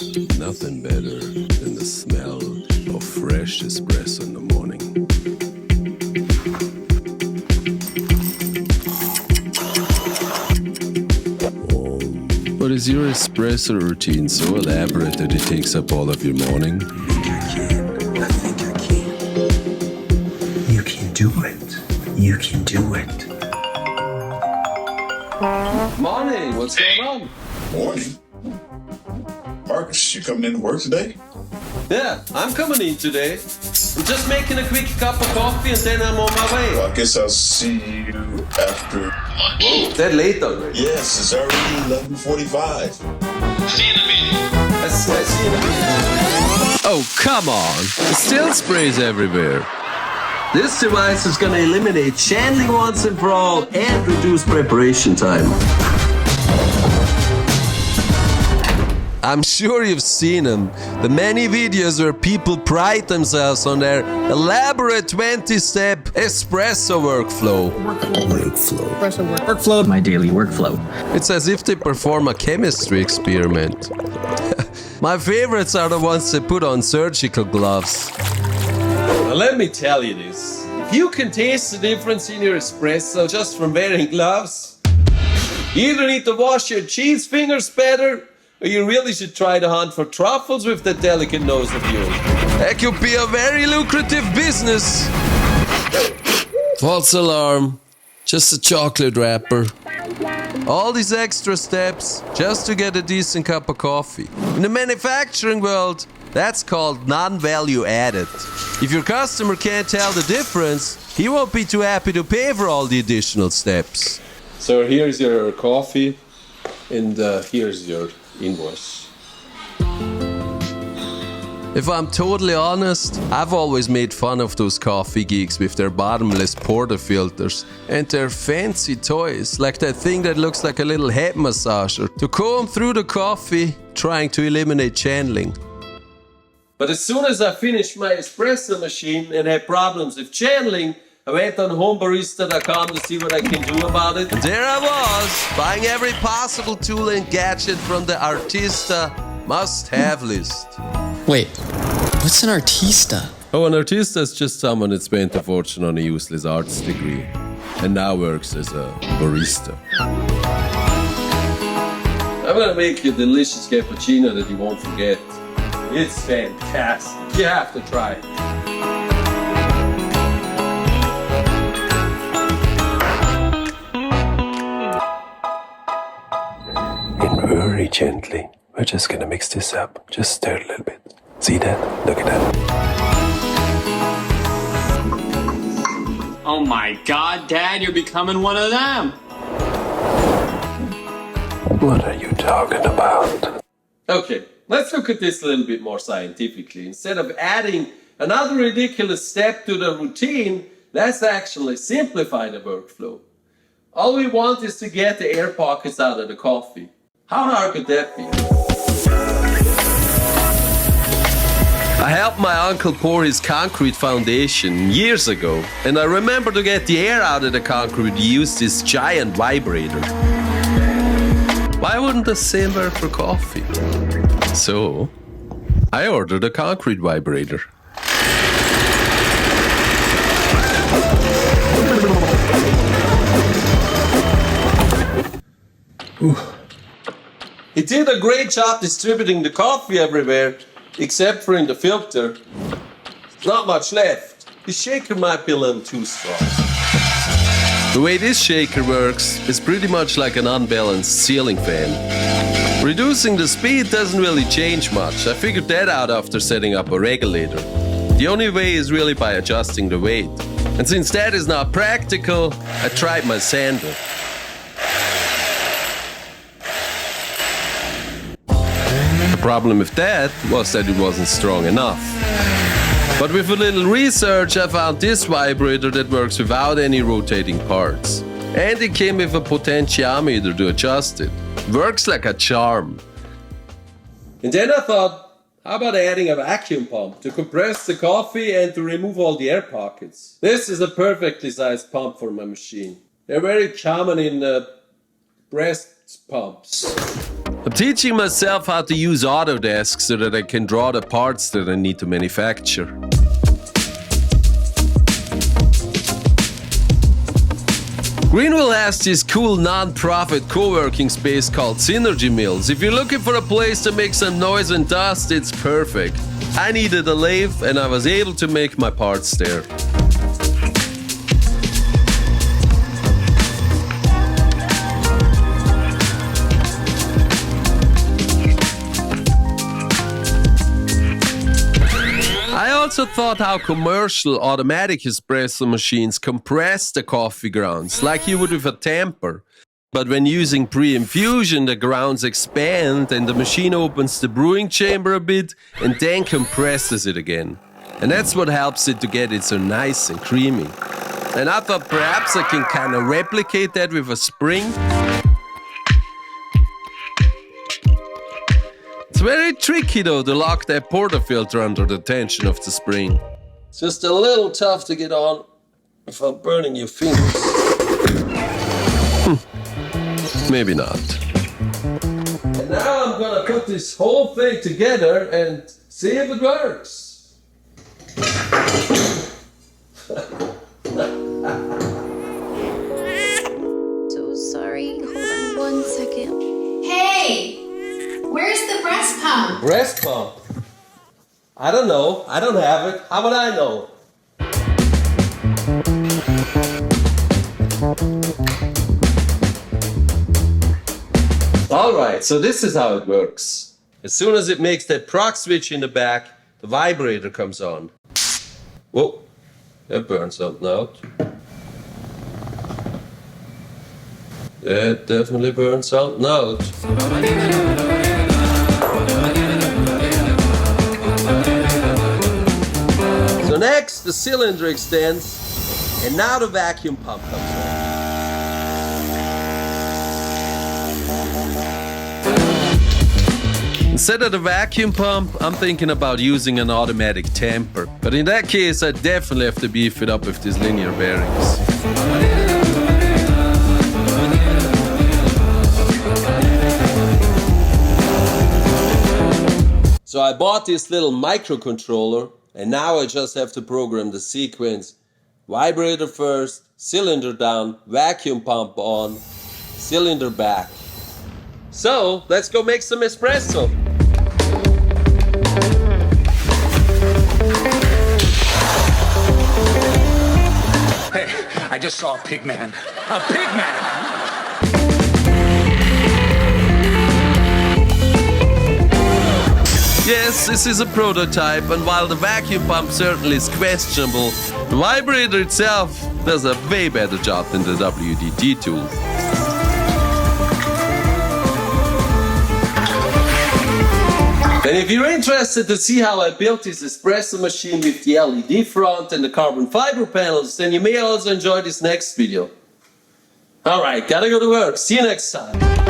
Nothing better than the smell of fresh espresso in the morning. But is your espresso routine so elaborate that it takes up all of your morning? I think I can. You can do it. You can do it. Morning, what's going on? Morning. Marcus, you coming into work today? Yeah, I'm coming in today. I'm just making a quick cup of coffee and then I'm on my way. Well, I guess I'll see you after lunch. Whoa, is that late already? Yes, it's already 11:45. See you in a minute. I see you in a minute. Oh, come on. There's still sprays everywhere. This device is going to eliminate channeling once and for all and reduce preparation time. I'm sure you've seen them. The many videos where people pride themselves on their elaborate 20-step espresso workflow. Workflow. My daily workflow. It's as if they perform a chemistry experiment. My favorites are the ones that put on surgical gloves. Now let me tell you this. If you can taste the difference in your espresso just from wearing gloves, you either need to wash your cheese fingers better, or you really should try to hunt for truffles with that delicate nose of yours. That could be a very lucrative business. False alarm. Just a chocolate wrapper. All these extra steps just to get a decent cup of coffee. In the manufacturing world, that's called non-value added. If your customer can't tell the difference, he won't be too happy to pay for all the additional steps. So here's your coffee, and here's your invoice. If I'm totally honest, I've always made fun of those coffee geeks with their bottomless portafilters and their fancy toys, like that thing that looks like a little head massager to comb through the coffee, trying to eliminate channeling. But as soon as I finished my espresso machine and had problems with channeling, I went on homebarista.com to see what I can do about it. And there I was, buying every possible tool and gadget from the Artista must-have list. Wait, what's an artista? Oh, an artista is just someone that spent a fortune on a useless arts degree and now works as a barista. I'm gonna make you a delicious cappuccino that you won't forget. It's fantastic. You have to try it. And very gently, we're just gonna mix this up. Just stir it a little bit. See that? Look at that. Oh my God, Dad, you're becoming one of them. What are you talking about? Okay, let's look at this a little bit more scientifically. Instead of adding another ridiculous step to the routine, let's actually simplify the workflow. All we want is to get the air pockets out of the coffee. How hard could that be? I helped my uncle pour his concrete foundation years ago, and I remember to get the air out of the concrete, he used this giant vibrator. Why wouldn't the same work for coffee? So, I ordered a concrete vibrator. Ooh. It did a great job distributing the coffee everywhere, except for in the filter. Not much left. The shaker might be a little too strong. The way this shaker works is pretty much like an unbalanced ceiling fan. Reducing the speed doesn't really change much. I figured that out after setting up a regulator. The only way is really by adjusting the weight. And since that is not practical, I tried my sander. The problem with that was that it wasn't strong enough. But with a little research, I found this vibrator that works without any rotating parts. And it came with a potentiometer to adjust it. Works like a charm. And then I thought, how about adding a vacuum pump to compress the coffee and to remove all the air pockets? This is a perfectly sized pump for my machine. They're very common in breast pumps. I'm teaching myself how to use Autodesk so that I can draw the parts that I need to manufacture. Greenville has this cool non-profit co-working space called Synergy Mills. If you're looking for a place to make some noise and dust, it's perfect. I needed a lathe and I was able to make my parts there. I also thought how commercial automatic espresso machines compress the coffee grounds like you would with a tamper. But when using pre-infusion, the grounds expand and the machine opens the brewing chamber a bit and then compresses it again. And that's what helps it to get it so nice and creamy. And I thought perhaps I can kind of replicate that with a spring. It's very tricky though to lock that portafilter under the tension of the spring. It's just a little tough to get on without burning your fingers. Maybe not. And now I'm gonna put this whole thing together and see if it works. So sorry. Hold on 1 second. Hey! Where's the breast pump? Breast pump? I don't know. I don't have it. How would I know? Alright, so this is how it works. As soon as it makes that proc switch in the back, the vibrator comes on. Whoa, that burns something out. That definitely burns something out. So next, the cylinder extends, and now the vacuum pump comes on. Instead of the vacuum pump, I'm thinking about using an automatic tamper. But in that case, I definitely have to beef it up with these linear bearings. So I bought this little microcontroller, and now I just have to program the sequence. Vibrator first, cylinder down, vacuum pump on, cylinder back. So, let's go make some espresso. Hey, I just saw a pig man. A pig man! Yes, this is a prototype, and while the vacuum pump certainly is questionable, the vibrator itself does a way better job than the WDT tool. And if you're interested to see how I built this espresso machine with the LED front and the carbon fiber panels, then you may also enjoy this next video. Alright, gotta go to work. See you next time.